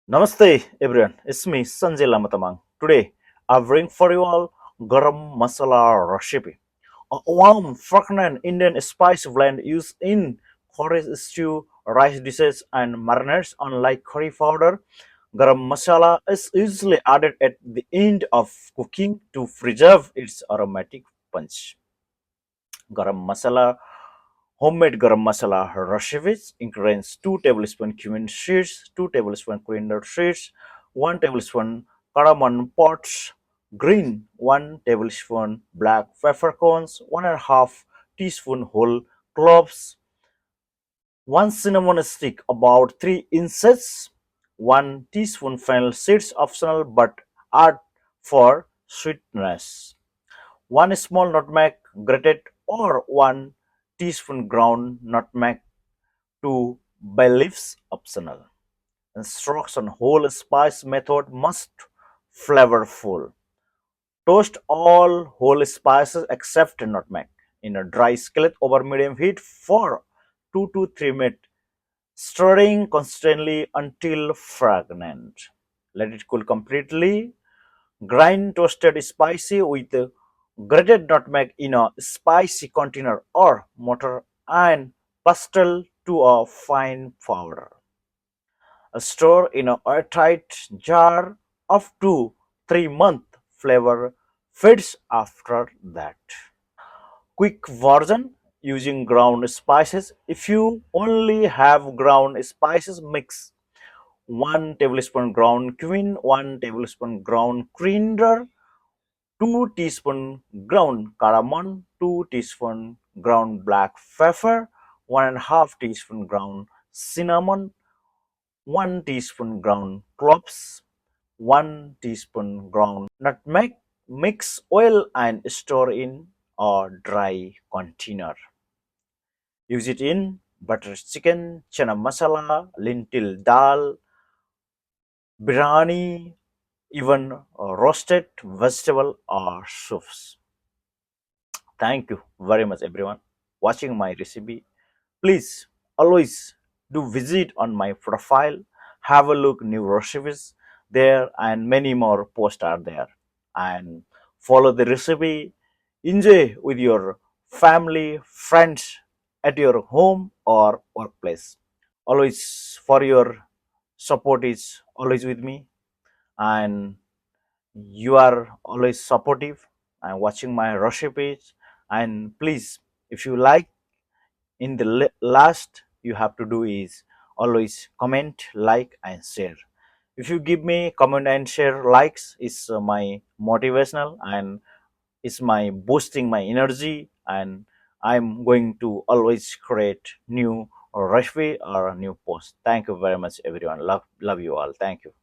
Namaste everyone, it's me Sanjay Lamatamang. Today I bring for you all Garam Masala recipe, a warm, fragrant Indian spice blend used in curries, stew, rice dishes, and marinades. Unlike curry powder, Garam Masala is usually added at the end of cooking to preserve its aromatic punch. Garam Masala Homemade garam masala recipes includes 2 tablespoon cumin seeds, 2 tablespoon coriander seeds, 1 tablespoon cardamom pods, green, 1 tablespoon black peppercorns, 1.5 teaspoon whole cloves, 1 cinnamon stick about 3 inches, 1 teaspoon fennel seeds optional but add for sweetness. 1 small nutmeg grated or 1 teaspoon ground nutmeg, 2 bay leaves optional. Instruction whole spice method must flavorful. Toast all whole spices except nutmeg in a dry skillet over medium heat for 2 to 3 minutes, stirring constantly until fragrant. Let it cool completely. Grind toasted spicy with grated nutmeg in a spicy container or mortar and pestle to a fine powder. Store in a airtight jar up to 3 month. Flavor fades after that. Quick version using ground spices. If you only have ground spices, mix 1 tablespoon ground cumin, 1 tablespoon ground coriander, 2 teaspoon ground cardamom, 2 teaspoon ground black pepper, 1.5 teaspoon ground cinnamon, 1 teaspoon ground cloves, 1 teaspoon ground nutmeg. Mix well and store in a dry container. Use it in butter chicken, chana masala, lentil dal, biryani, even roasted vegetable or soups. Thank you very much everyone watching my recipe. Please always do visit on my profile, have a look new recipes there and many more posts are there and follow the recipe, enjoy with your family, friends at your home or workplace. Always for your support is always with me and you are always supportive and watching my recipes and please if you like in the last you have to do is always comment like and share. If you give me comment and share likes is my motivational and it's my boosting my energy and I'm going to always create new recipe or a new post. Thank you very much everyone, love you all, thank you.